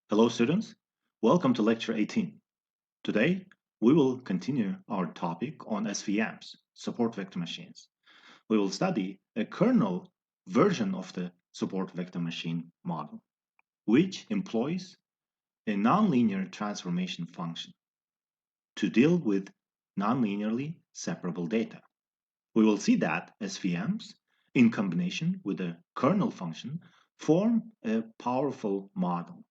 Hello students, welcome to Lecture 18. Today we will continue our topic on SVMs, support vector machines. We will study a kernel version of the support vector machine model, which employs a nonlinear transformation function to deal with nonlinearly separable data. We will see that SVMs, in combination with a kernel function, form a powerful model.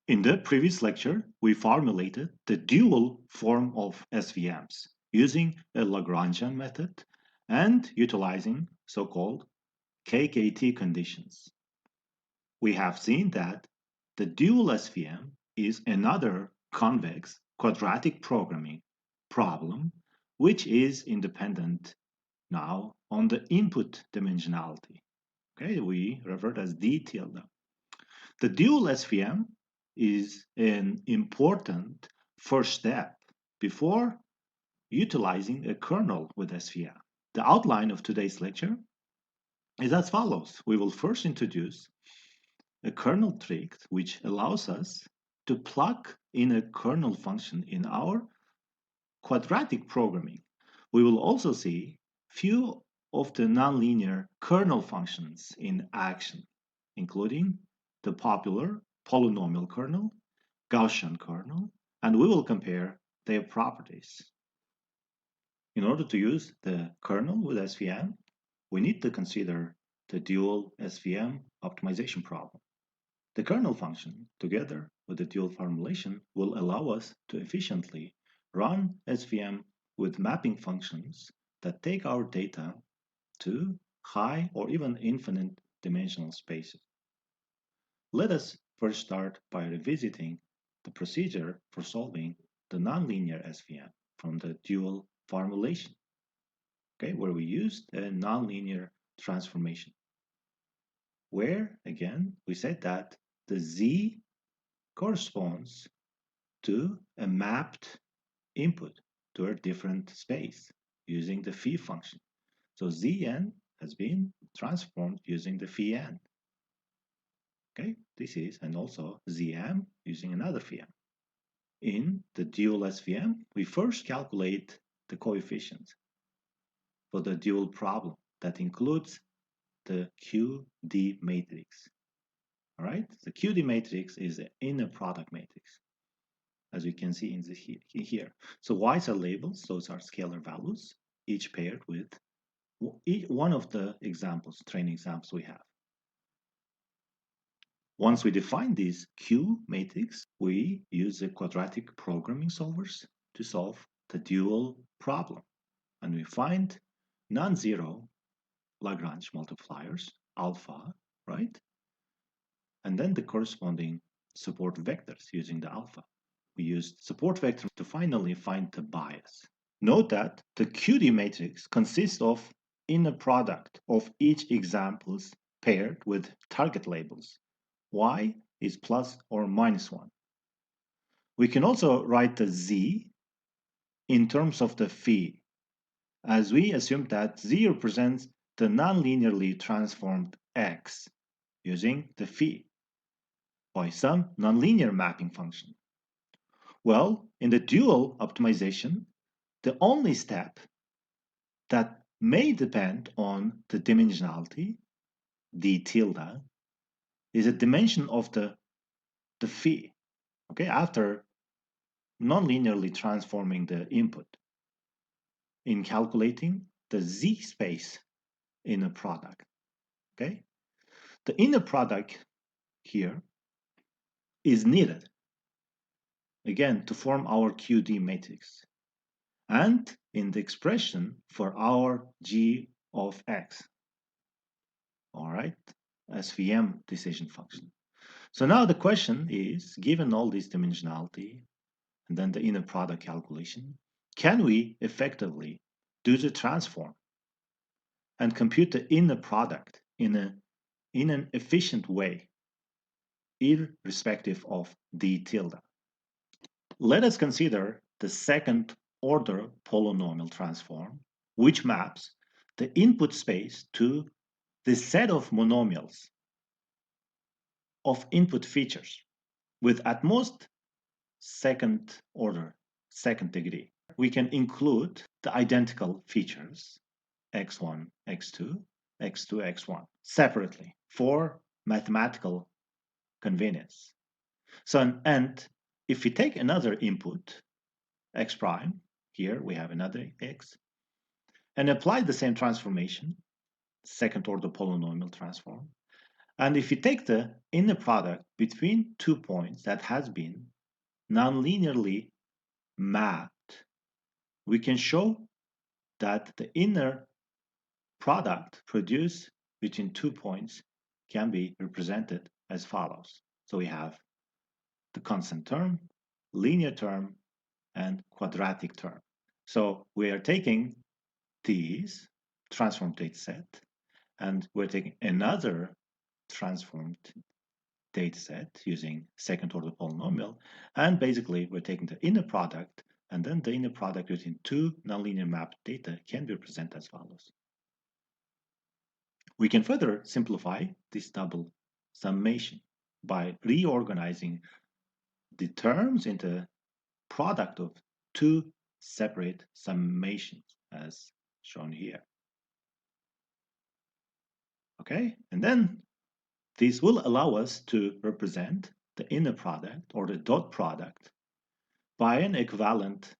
In the previous lecture, we formulated the dual form of SVMs using a Lagrangian method and utilizing so-called KKT conditions. We have seen that the dual SVM is another convex quadratic programming problem which is independent now on the input dimensionality. Okay, we refer to as D tilde. The dual SVM is an important first step before utilizing a kernel with SVM. The outline of today's lecture is as follows. We will first introduce a kernel trick which allows us to plug in a kernel function in our quadratic programming. We will also see few of the nonlinear kernel functions in action, including the popular polynomial kernel, Gaussian kernel, and we will compare their properties. In order to use the kernel with SVM, we need to consider the dual SVM optimization problem. The kernel function, together with the dual formulation, will allow us to efficiently run SVM with mapping functions that take our data to high or even infinite dimensional spaces. Let us first start by revisiting the procedure for solving the nonlinear SVM from the dual formulation, okay, where we used a nonlinear transformation, where, again, we said that the Z corresponds to a mapped input to a different space using the phi function. So Zn has been transformed using the phi n. Okay, this is, and also Zm using another phi m. In the dual SVM, we first calculate the coefficient for the dual problem that includes the QD matrix. All right, the QD matrix is an inner product matrix, as you can see in the here. So Y's are labels, those are scalar values, each paired with one of the examples, training examples we have. Once we define this Q matrix, we use the quadratic programming solvers to solve the dual problem. And we find non-zero Lagrange multipliers, alpha, right? And then the corresponding support vectors using the alpha. We used support vector to finally find the bias. Note that the QD matrix consists of inner product of each examples paired with target labels. Y is plus or minus 1. We can also write the Z in terms of the phi, as we assume that Z represents the nonlinearly transformed X using the phi by some nonlinear mapping function. Well, in the dual optimization, the only step that may depend on the dimensionality, d tilde, is a dimension of the phi, okay, after nonlinearly transforming the input in calculating the Z space inner product, okay? The inner product here is needed, again, to form our QD matrix and in the expression for our G of X, all right, SVM decision function. So now the question is, given all this dimensionality and then the inner product calculation, can we effectively do the transform and compute the inner product in an efficient way, irrespective of d tilde? Let us consider the second order polynomial transform, which maps the input space to the set of monomials of input features. with at most second order, second degree. We can include the identical features x1, x2, x2, x1 separately for mathematical convenience. So, and if we take another input, x prime, here we have another x, and apply the same transformation, second order polynomial transform, and if we take the inner product between 2 points that has been nonlinearly mapped, we can show that the inner product produced between 2 points can be represented as follows. So we have the constant term, linear term, and quadratic term. So we are taking these transformed data set, and we're taking another transformed data set using second order polynomial, and basically we're taking the inner product, and then the inner product between two nonlinear mapped data can be represented as follows. We can further simplify this double summation by reorganizing the terms into product of two separate summations as shown here. Okay, and then this will allow us to represent the inner product or the dot product by an equivalent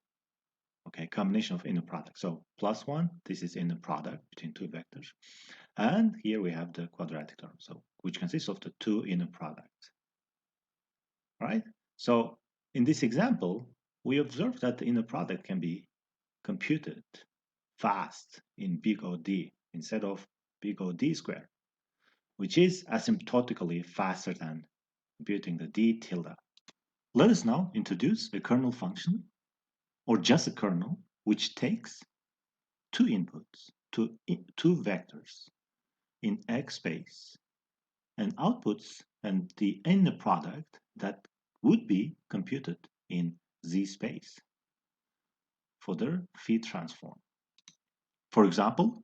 combination of inner products. So plus one, this is inner product between two vectors. And here we have the quadratic term, so which consists of the two inner products. Right? So in this example, we observe that the inner product can be computed fast in big O D instead of big O D squared, which is asymptotically faster than computing the D tilde. Let us now introduce a kernel function, or just a kernel, which takes two inputs, two vectors in X space and outputs and the inner product that would be computed in Z space for their phi transform. For example,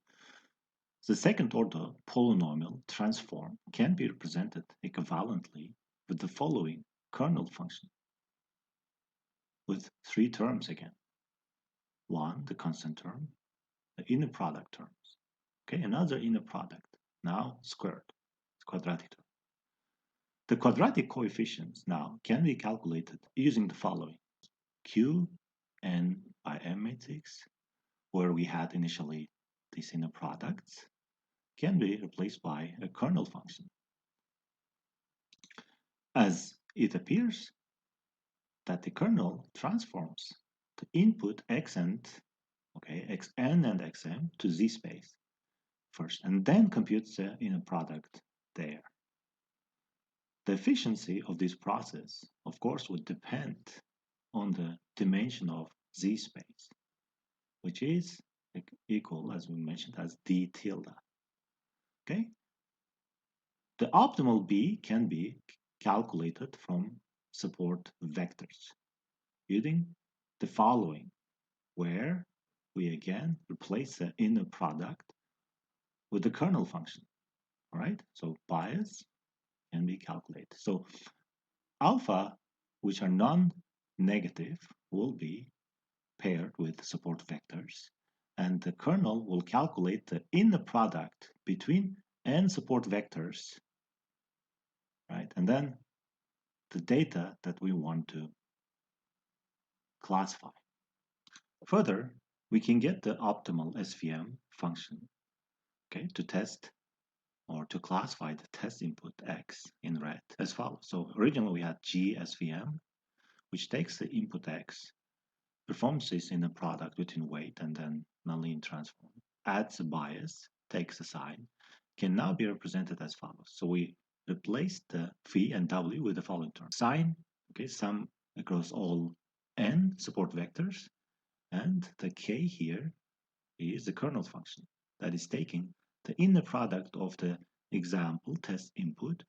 the second order polynomial transform can be represented equivalently with the following kernel function with three terms again. One, the constant term, the inner product terms. Okay, another inner product, now squared, it's quadratic term. The quadratic coefficients now can be calculated using the following. Q n by m matrix, where we had initially these inner products, can be replaced by a kernel function. As it appears that the kernel transforms the input xn and xm to Z space first, and then computes the inner product there. The efficiency of this process, of course, would depend on the dimension of Z space, which is equal, as we mentioned, as D tilde. Okay? The optimal B can be calculated from support vectors using the following, where we again replace the inner product with the kernel function. All right? So bias can be calculated. So alpha, which are non-negative, will be paired with support vectors, and the kernel will calculate the inner product between n support vectors, right? And then the data that we want to classify. Further, we can get the optimal SVM function, okay, to test or to classify the test input x in red as follows. So originally we had G SVM, which takes the input x, performs this in a product between weight and then nonlinear transform, adds a bias, takes a sign, can now be represented as follows. So we replace the phi and w with the following term. Sign, okay, sum across all n support vectors, and the k here is the kernel function that is taking the inner product of the example test input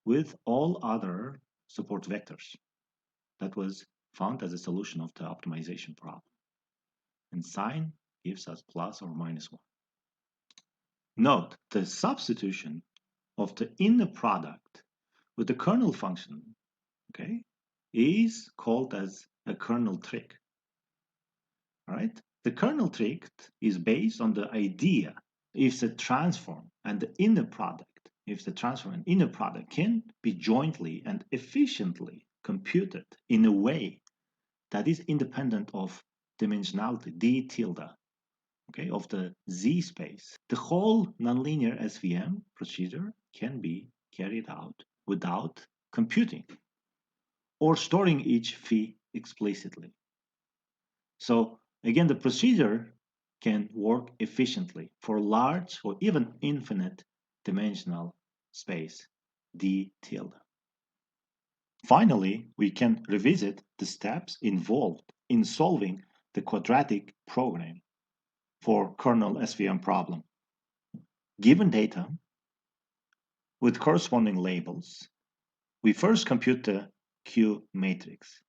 with all other support vectors. That was found as a solution of the optimization problem. And sign gives us plus or minus 1. Note the substitution of the inner product with the kernel function, okay, is called as a kernel trick. All right? The kernel trick is based on the idea if the transform and the inner product, can be jointly and efficiently computed in a way that is independent of dimensionality, d tilde, okay, of the Z space. The whole nonlinear SVM procedure can be carried out without computing or storing each phi explicitly. So again, the procedure can work efficiently for large or even infinite dimensional space, d tilde. Finally, we can revisit the steps involved in solving the quadratic program for kernel SVM problem. Given data with corresponding labels, we first compute the Q matrix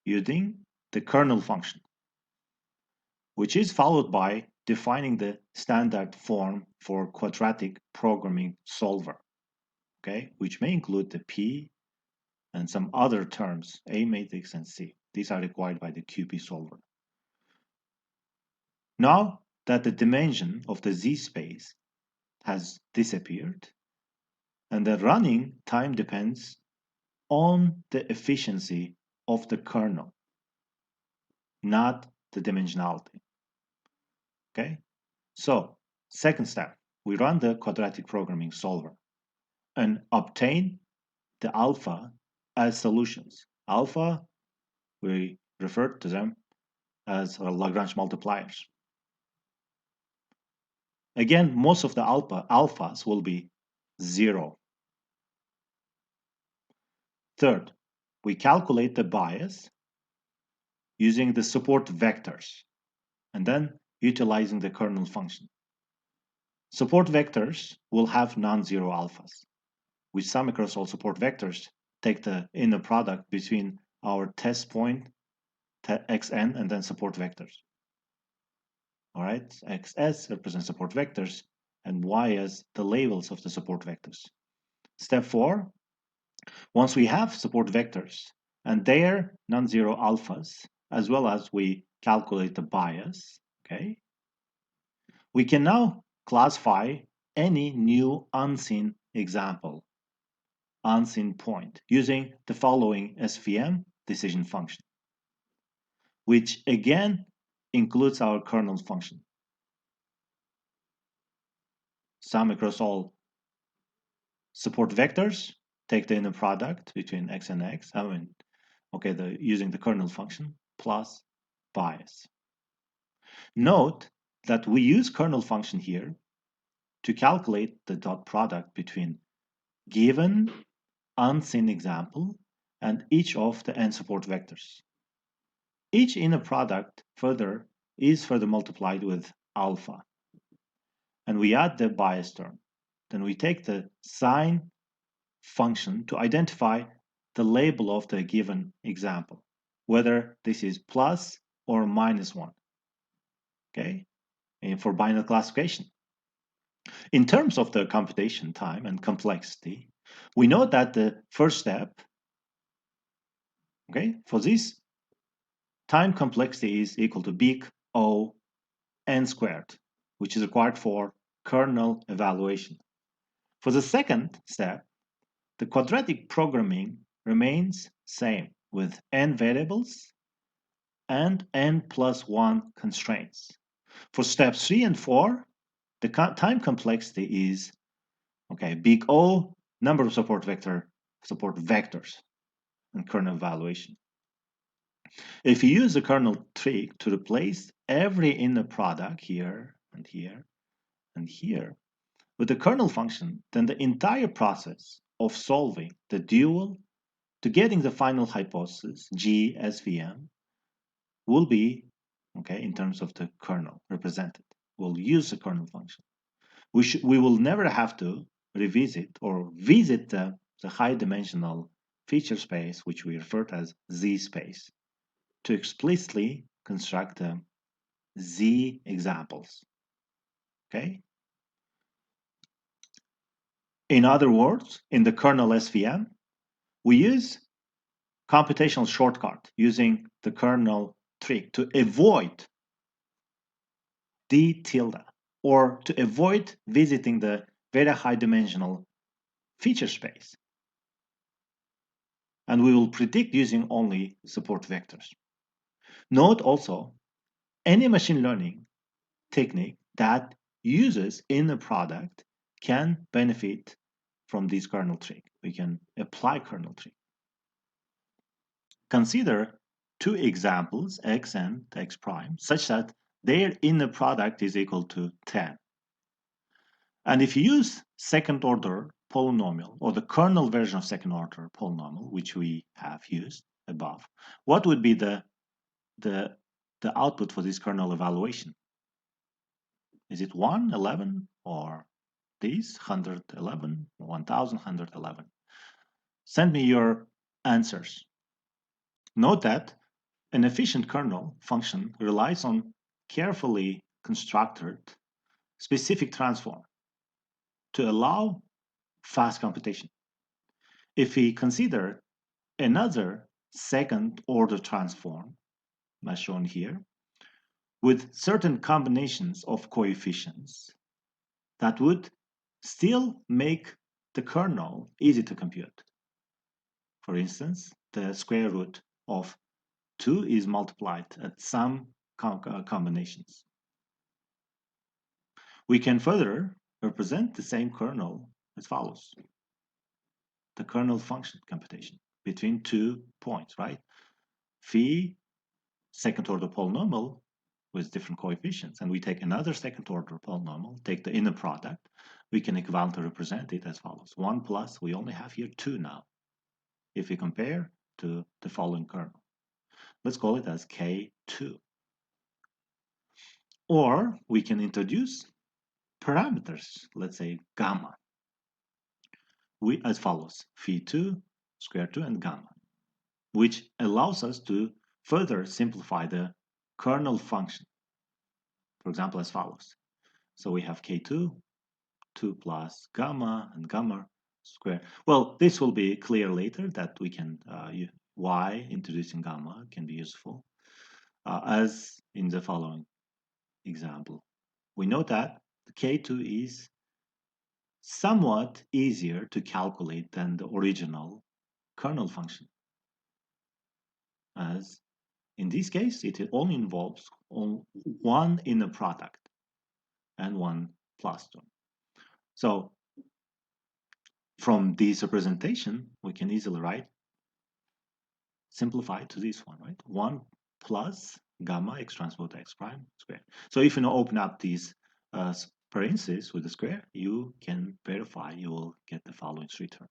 using the kernel function, which is followed by defining the standard form for quadratic programming solver, okay, which may include the P and some other terms, A matrix and C. These are required by the QP solver. Now that the dimension of the Z space has disappeared, and the running time depends on the efficiency of the kernel, not the dimensionality. Okay? So, second step, we run the quadratic programming solver and obtain the alpha as solutions. Alpha, we refer to them as Lagrange multipliers. Again, most of the alphas will be 0. Third, we calculate the bias using the support vectors and then utilizing the kernel function. Support vectors will have non-zero alphas. We sum across all support vectors, take the inner product between our test point, xn, and then support vectors. All right, xs represents support vectors, and ys the labels of the support vectors. Step 4, once we have support vectors and their non-zero alphas, as well as we calculate the bias, okay, we can now classify any new unseen example, unseen point, using the following SVM decision function, which again includes our kernel function. Sum across all support vectors, take the inner product between x and x, using the kernel function, plus bias. Note that we use kernel function here to calculate the dot product between given unseen example and each of the n support vectors. Each inner product is further multiplied with alpha, and we add the bias term. Then we take the sign function to identify the label of the given example, whether this is plus or minus 1, okay, and for binary classification. In terms of the computation time and complexity, we know that the first step, okay, for this time complexity is equal to big O n squared, which is required for kernel evaluation. For the second step, the quadratic programming remains same with n variables and n plus 1 constraints. For steps 3 and 4, the time complexity is, okay, big O, number of support vectors, and kernel evaluation. If you use the kernel trick to replace every inner product here and here and here with the kernel function, then the entire process of solving the dual to getting the final hypothesis, G SVM, will be, okay, in terms of the kernel represented. We'll use the kernel function. We will never have to revisit or visit the high dimensional feature space, which we refer to as Z space, to explicitly construct the Z examples, okay? In other words, in the kernel SVM, we use computational shortcut using the kernel trick to avoid d tilde, or to avoid visiting the very high dimensional feature space. And we will predict using only support vectors. Note also, any machine learning technique that uses inner product can benefit from this kernel trick. We can apply kernel trick. Consider two examples, x and x prime, such that their inner product is equal to 10. And if you use second order polynomial, or the kernel version of second order polynomial, which we have used above, what would be the output for this kernel evaluation? Is it 1, 11, or these 111, 1111? Send me your answers. Note that an efficient kernel function relies on carefully constructed specific transform to allow fast computation. If we consider another second order transform, as shown here, with certain combinations of coefficients, that would still make the kernel easy to compute. For instance, the square root of 2 is multiplied at some combinations. We can further represent the same kernel as follows. The kernel function computation between 2 points, right? Phi, second order polynomial with different coefficients, and we take another second order polynomial, take the inner product, we can equivalently represent it as follows. 1 plus, we only have here 2 now, if we compare to the following kernel. Let's call it as K2. Or we can introduce parameters, let's say gamma, as follows, phi2, square 2, and gamma, which allows us to further simplify the kernel function. For example, as follows. So we have K2, 2 plus gamma, and gamma square. Well, this will be clear later that we can, why introducing gamma can be useful, as in the following example. We know that the K2 is somewhat easier to calculate than the original kernel function, as in this case it only involves one inner product and one plus term. So from this representation we can easily write, simplify to this one, right? 1 plus gamma x transpose x prime squared. So if you now open up these parentheses with the square, you can verify, you will get the following three terms.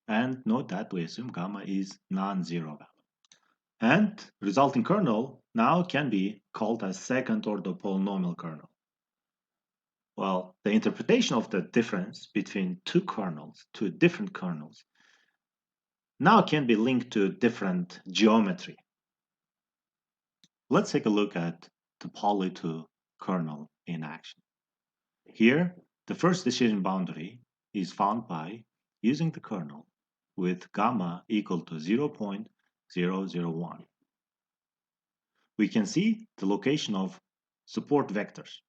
And note that we assume gamma is non-zero value. And resulting kernel now can be called as second order polynomial kernel. Well, the interpretation of the difference between two different kernels, now can be linked to different geometry. Let's take a look at the poly2 kernel in action. Here, the first decision boundary is found by using the kernel with gamma equal to 0.001. We can see the location of support vectors.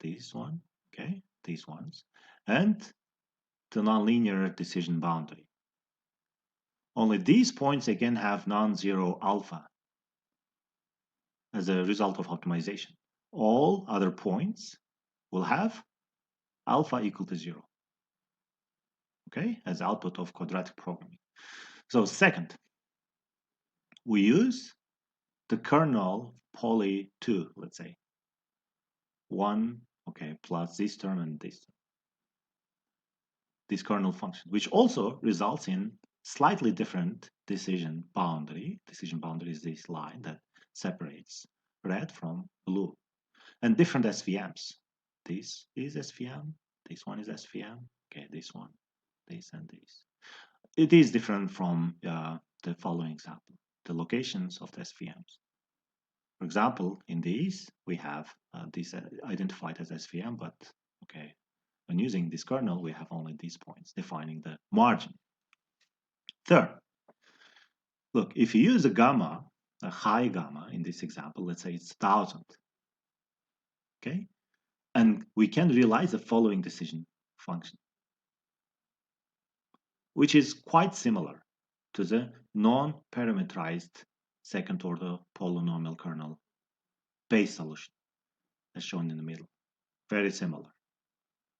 This one, okay, these ones, and the nonlinear decision boundary. Only these points again have non-zero alpha as a result of optimization. All other points will have alpha equal to 0, okay, as output of quadratic programming. So second, we use the kernel poly2, let's say, 1, okay, plus this term and this term. This kernel function, which also results in slightly different decision boundary. Decision boundary is this line that separates red from blue. And different SVMs. This is SVM, this one is SVM, okay, this one, this and this. It is different from the following example, the locations of the SVMs. For example, in these, we have this identified as SVM, but okay, when using this kernel, we have only these points defining the margin. Third, Look, if you use a gamma, a high gamma in this example, let's say it's 1000, okay? And we can realize the following decision function, which is quite similar to the non-parameterized second-order polynomial kernel base solution, as shown in the middle. Very similar.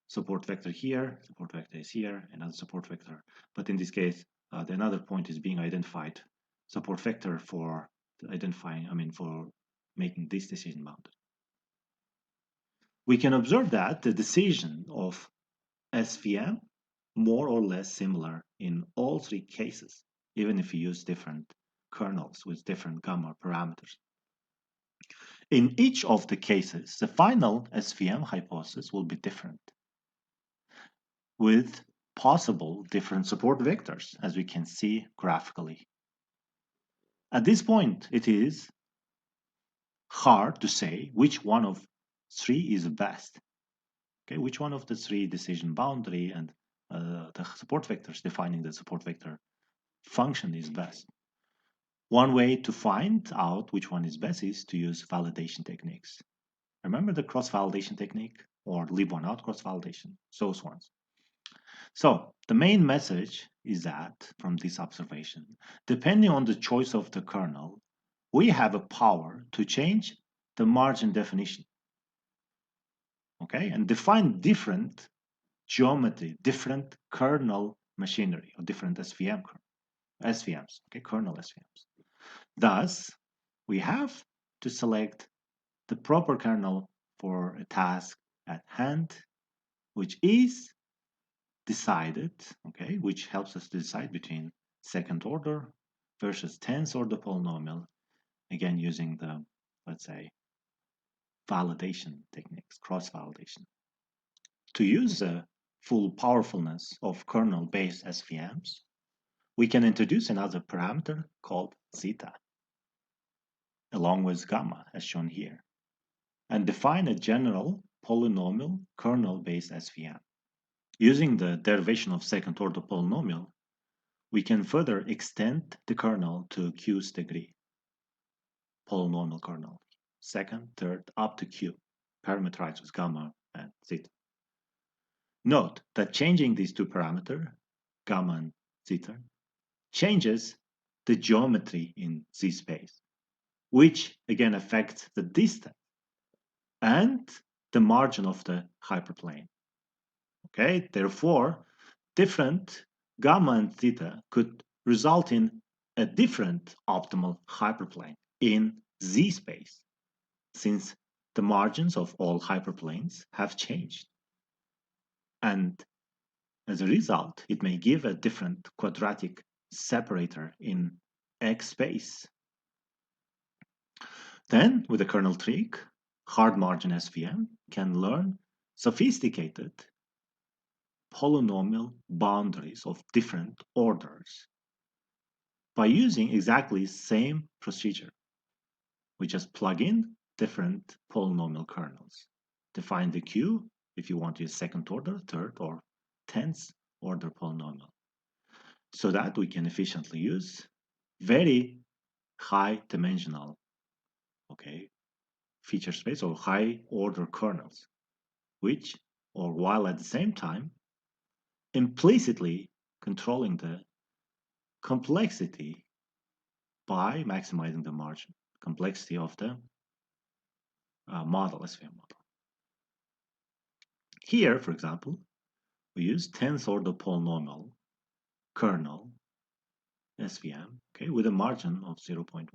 Support vector here, support vector is here, another support vector. But in this case, the another point is being identified. Support vector for identifying, for making this decision bounded. We can observe that the decision of SVM more or less similar in all three cases, even if you use different kernels with different gamma parameters. In each of the cases, the final SVM hypothesis will be different, with possible different support vectors, as we can see graphically. At this point, it is hard to say which one of three is best. Okay, which one of the three decision boundary and the support vectors defining the support vector function is best. One way to find out which one is best is to use validation techniques. Remember the cross-validation technique or leave one out cross-validation, those ones. So the main message is that from this observation, depending on the choice of the kernel, we have a power to change the margin definition, okay, and define different geometry, different kernel machinery, or different SVMs, okay, kernel SVMs. Thus, we have to select the proper kernel for a task at hand, which is decided, okay, which helps us to decide between second order versus 10th order polynomial, again using the, let's say, validation techniques, cross-validation. To use the full powerfulness of kernel-based SVMs, we can introduce another parameter called zeta, along with gamma, as shown here, and define a general polynomial kernel-based SVM. Using the derivation of second-order polynomial, we can further extend the kernel to q's degree, polynomial kernel, second, third, up to q, parameterized with gamma and zeta. Note that changing these two parameters, gamma and zeta, changes the geometry in z-space, which again affects the distance and the margin of the hyperplane. Okay, therefore, different gamma and theta could result in a different optimal hyperplane in z-space, since the margins of all hyperplanes have changed. And as a result, it may give a different quadratic separator in X space. Then, with the kernel trick, hard margin SVM can learn sophisticated polynomial boundaries of different orders by using exactly the same procedure. We just plug in different polynomial kernels. Define the Q if you want to use second order, third, or 10th order polynomial, so that we can efficiently use very high dimensional, okay, feature space or high order kernels, which, or while at the same time, implicitly controlling the complexity by maximizing the margin, complexity of the model, SVM model. Here, for example, we use 10th order polynomial kernel SVM, okay, with a margin of 0.1.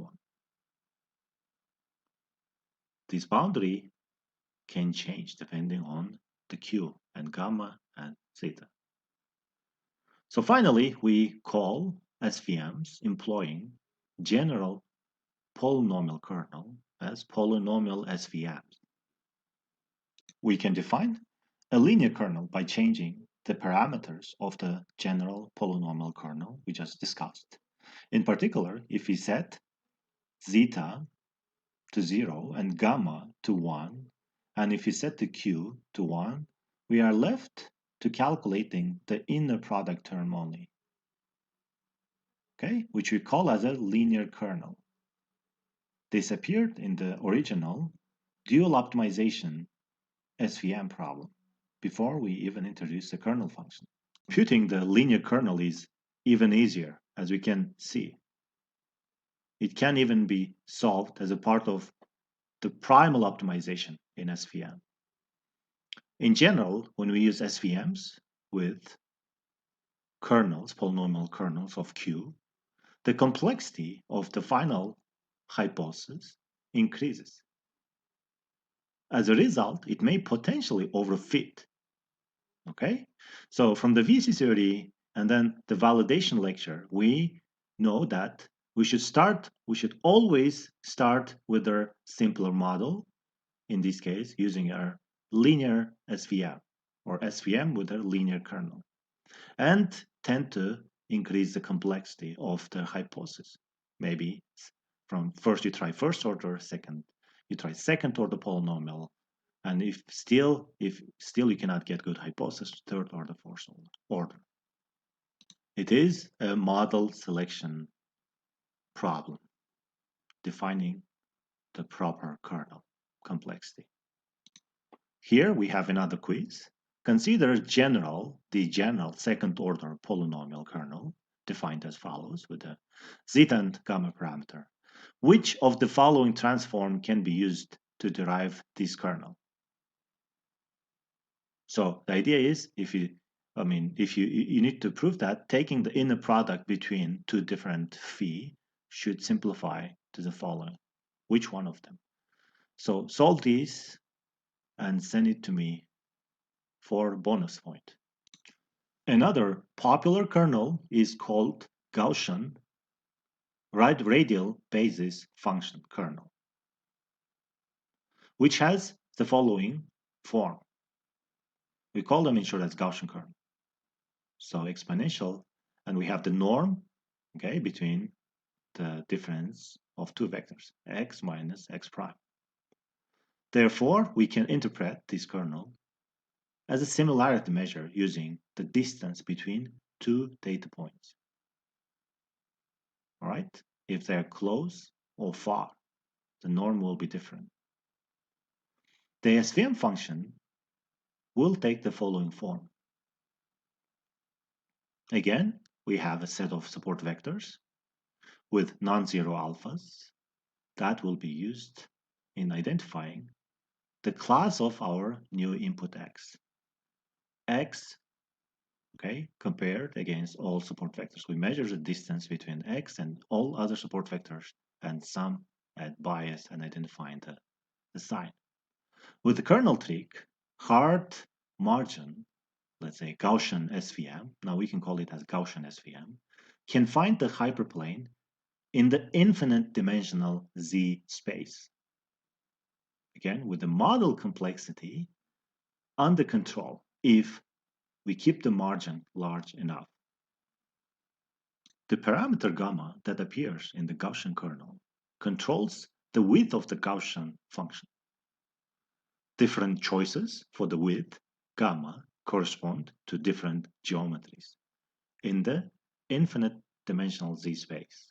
This boundary can change depending on the Q and gamma and zeta. So finally, we call SVMs employing general polynomial kernel as polynomial SVMs. We can define a linear kernel by changing the parameters of the general polynomial kernel we just discussed. In particular, if we set zeta to 0 and gamma to 1, and if we set the q to 1, we are left to calculating the inner product term only. okay, which we call as a linear kernel. This appeared in the original dual optimization SVM problem before we even introduced the kernel function. Computing the linear kernel is even easier, as we can see. It can even be solved as a part of the primal optimization in SVM. In general, when we use SVMs with kernels, polynomial kernels of Q, the complexity of the final hypothesis increases. As a result, it may potentially overfit. Okay? So from the VC theory and then the validation lecture, we know that we should always start with a simpler model, in this case, using our linear SVM or SVM with a linear kernel, and tend to increase the complexity of the hypothesis. Maybe from first you try first order, second you try second order polynomial, and if still you cannot get good hypothesis, third order, fourth order. It is a model selection problem, defining the proper kernel complexity. Here we have another quiz. Consider the general second order polynomial kernel defined as follows with the zeta and gamma parameter. Which of the following transform can be used to derive this kernel? So the idea is if you need to prove that taking the inner product between two different phi should simplify to the following. Which one of them? So solve these and send it to me for bonus point. Another popular kernel is called Gaussian radial basis function kernel, which has the following form. We call them in short as Gaussian kernel. So exponential, and we have the norm, okay, between the difference of two vectors, x minus x prime. Therefore, we can interpret this kernel as a similarity measure using the distance between two data points. All right? If they're close or far, the norm will be different. The SVM function will take the following form. Again, we have a set of support vectors with non-zero alphas that will be used in identifying the class of our new input x. X, okay, compared against all support vectors. We measure the distance between x and all other support vectors and sum at bias and identifying the sign. With the kernel trick, hard margin, let's say Gaussian SVM, now we can call it as Gaussian SVM, can find the hyperplane in the infinite dimensional Z space. Again, with the model complexity under control if we keep the margin large enough. The parameter gamma that appears in the Gaussian kernel controls the width of the Gaussian function. Different choices for the width gamma correspond to different geometries in the infinite dimensional Z space.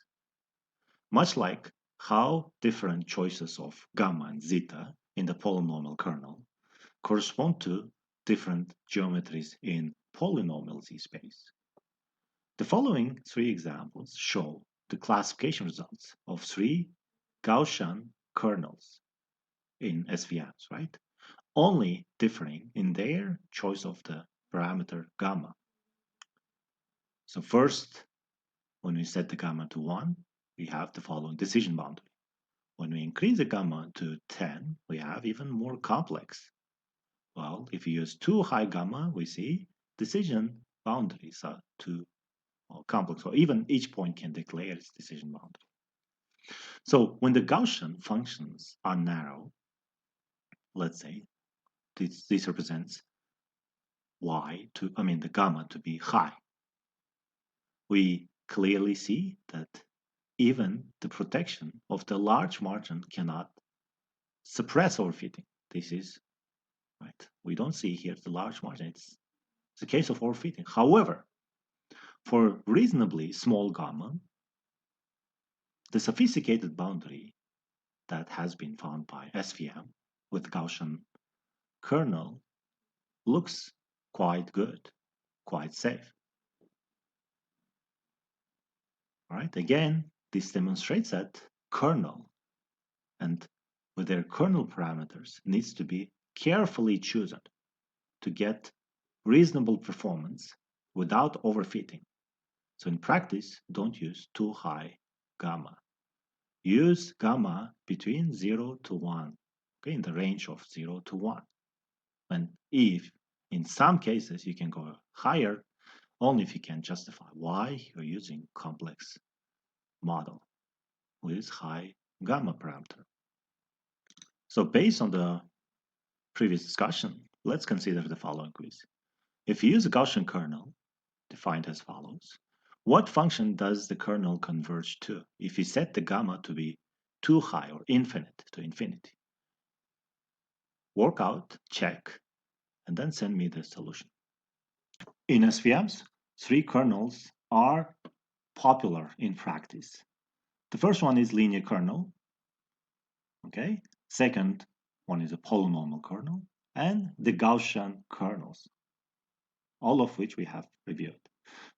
Much like how different choices of gamma and zeta in the polynomial kernel correspond to different geometries in polynomial Z space. The following three examples show the classification results of three Gaussian kernels in SVMs, right? Only differing in their choice of the parameter gamma. So first, when we set the gamma to 1, we have the following decision boundary. When we increase the gamma to 10, we have even more complex. Well, if you use too high gamma, we see decision boundaries are too complex, or even each point can declare its decision boundary. So when the Gaussian functions are narrow, let's say this represents the gamma to be high. We clearly see that even the protection of the large margin cannot suppress overfitting. This is right. We don't see here the large margin. It's the case of overfitting. However, for reasonably small gamma, The sophisticated boundary that has been found by SVM with Gaussian kernel looks quite good, quite safe. All right, again, this demonstrates that kernel and with their kernel parameters needs to be carefully chosen to get reasonable performance without overfitting. So in practice, don't use too high gamma. Use gamma between 0 to 1, okay, in the range of 0 to 1. And if in some cases you can go higher, only if you can justify why you're using complex model with high gamma parameter. So based on the previous discussion, let's consider the following quiz. If you use a Gaussian kernel, defined as follows, what function does the kernel converge to if you set the gamma to be too high or infinite to infinity? Work out, check, and then send me the solution. In SVMs, three kernels are popular in practice. The first one is linear kernel, okay? Second one is a polynomial kernel, and the Gaussian kernels, all of which we have reviewed.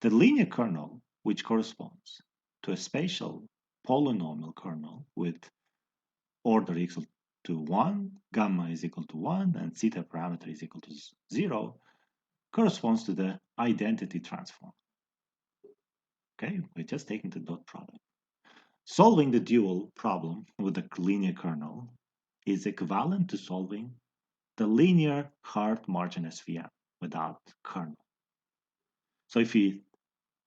The linear kernel, which corresponds to a spatial polynomial kernel with order equal to 1, gamma is equal to 1, and theta parameter is equal to 0, corresponds to the identity transform. Okay, we're just taking the dot product. Solving the dual problem with the linear kernel is equivalent to solving the linear hard margin SVM without kernel. So if we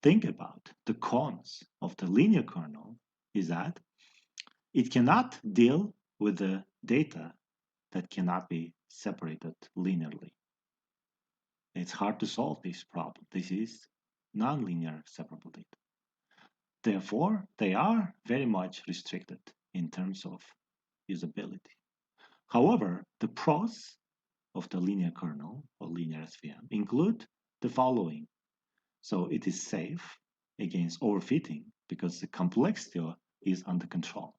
think about the cons of the linear kernel is that it cannot deal with the data that cannot be separated linearly. It's hard to solve this problem. This is nonlinear separable data. Therefore, they are very much restricted in terms of usability. However, the pros of the linear kernel or linear SVM include the following. So it is safe against overfitting because the complexity is under control.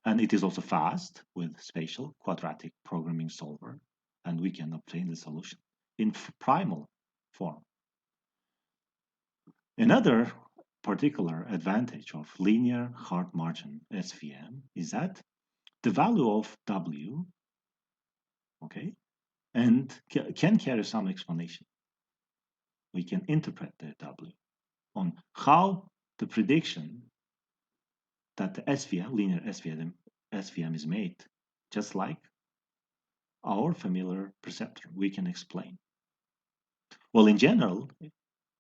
And it is also fast with spatial quadratic programming solver, and we can obtain the solution in primal form. Another particular advantage of linear hard margin SVM is that the value of W, okay, and can carry some explanation. We can interpret the W on how the prediction that the SVM, linear SVM is made, just like our familiar perceptor, we can explain. Well, in general,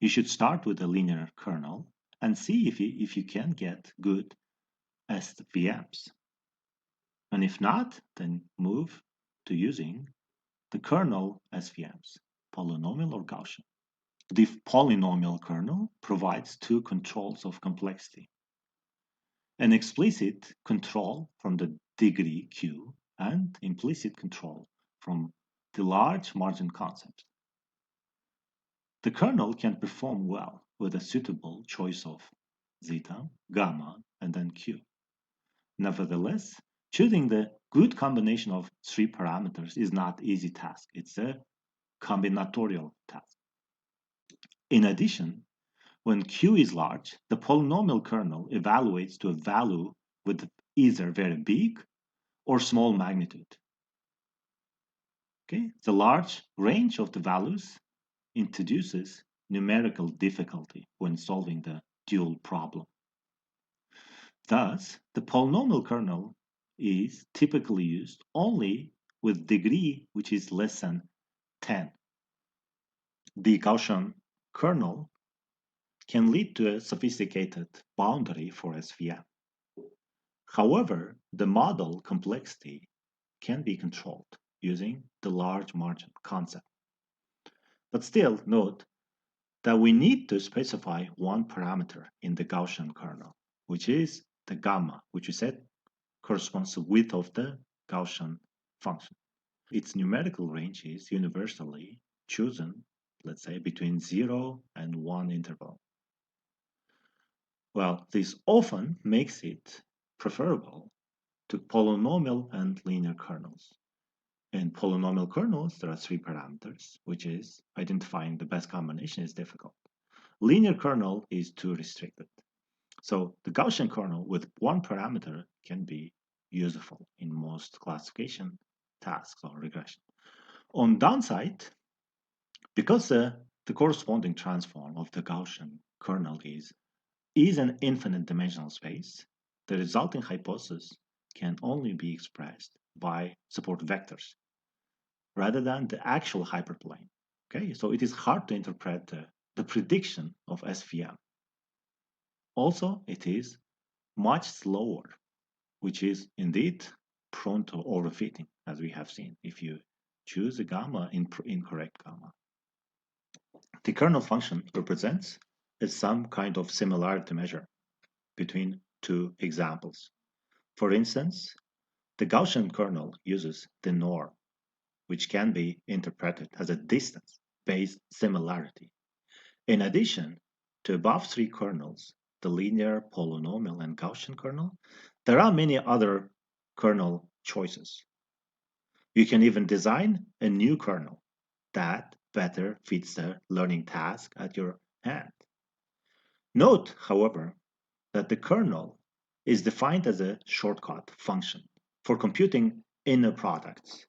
you should start with a linear kernel and see if you can get good SVMs. And if not, then move to using the kernel SVMs, polynomial or Gaussian. The polynomial kernel provides two controls of complexity. An explicit control from the degree Q and implicit control from the large margin concept. The kernel can perform well with a suitable choice of zeta, gamma, and then Q. Nevertheless, choosing the good combination of three parameters is not easy task. It's a combinatorial task. In addition, when Q is large, the polynomial kernel evaluates to a value with either very big or small magnitude. Okay, the large range of the values introduces numerical difficulty when solving the dual problem. Thus, the polynomial kernel is typically used only with degree which is less than 10. The Gaussian kernel can lead to a sophisticated boundary for SVM. However, the model complexity can be controlled using the large margin concept. But still, note that we need to specify one parameter in the Gaussian kernel, which is the gamma, which we said corresponds to width of the Gaussian function. Its numerical range is universally chosen, let's say, between 0 and 1 interval. Well, this often makes it preferable to polynomial and linear kernels. In polynomial kernels, there are three parameters, which is identifying the best combination is difficult. Linear kernel is too restricted. So the Gaussian kernel with one parameter can be useful in most classification tasks or regression. On downside, because the corresponding transform of the Gaussian kernel is an infinite dimensional space, the resulting hypothesis can only be expressed by support vectors rather than the actual hyperplane. Okay, so it is hard to interpret the prediction of SVM. Also, it is much slower, which is indeed prone to overfitting, as we have seen, if you choose a gamma incorrect gamma. The kernel function represents some kind of similarity measure between two examples. For instance, the Gaussian kernel uses the norm, which can be interpreted as a distance-based similarity. In addition to above three kernels, the linear, polynomial, and Gaussian kernel, there are many other kernel choices. You can even design a new kernel that better fits the learning task at your hand. Note, however, that the kernel is defined as a shortcut function for computing inner products,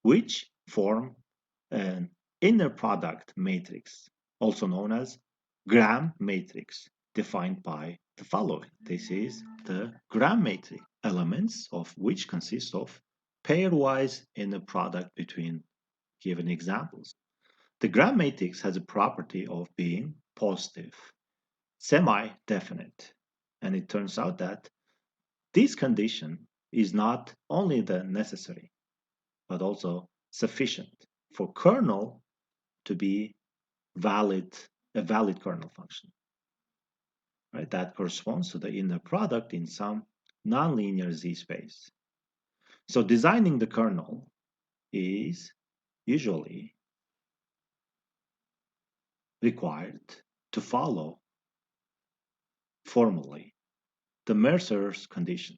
which form an inner product matrix, also known as Gram matrix, defined by the following. This is the Gram matrix, elements of which consist of pairwise inner product between given examples. The Gram matrix has a property of being positive, semi-definite, and it turns out that this condition is not only the necessary, but also sufficient for kernel to be a valid kernel function, right? That corresponds to the inner product in some nonlinear Z space. So designing the kernel is usually required to follow formally the Mercer's condition.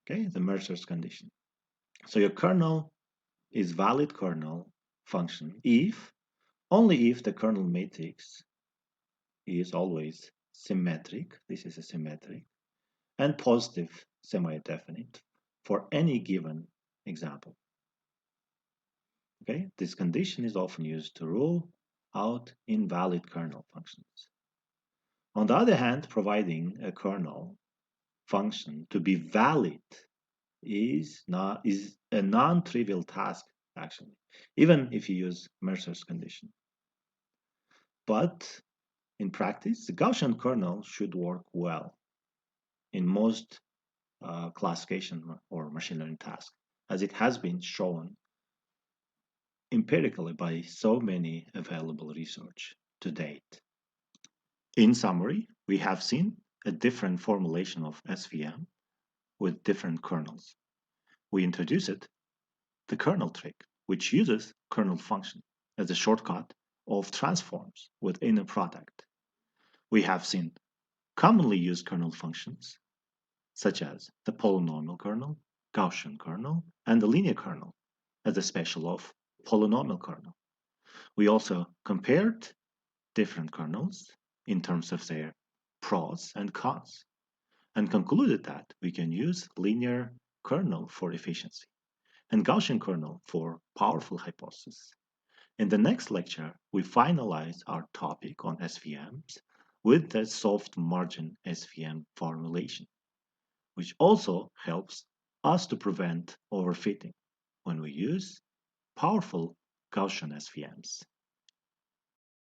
Okay, the Mercer's condition. So your kernel is valid kernel function if only if the kernel matrix is always symmetric. This is a symmetric and positive semi-definite for any given example. Okay, this condition is often used to rule out invalid kernel functions. On the other hand, providing a kernel function to be valid is a non-trivial task, actually, even if you use Mercer's condition. But in practice, the Gaussian kernel should work well in most classification or machine learning tasks, as it has been shown empirically by so many available research to date. In summary, we have seen a different formulation of SVM with different kernels. We introduced the kernel trick, which uses kernel function as a shortcut of transforms with inner product. We have seen commonly used kernel functions, such as the polynomial kernel, Gaussian kernel, and the linear kernel as a special of polynomial kernel. We also compared different kernels in terms of their pros and cons, and concluded that we can use linear kernel for efficiency and Gaussian kernel for powerful hypothesis. In the next lecture, we finalize our topic on SVMs with the soft margin SVM formulation, which also helps us to prevent overfitting when we use powerful Gaussian SVMs.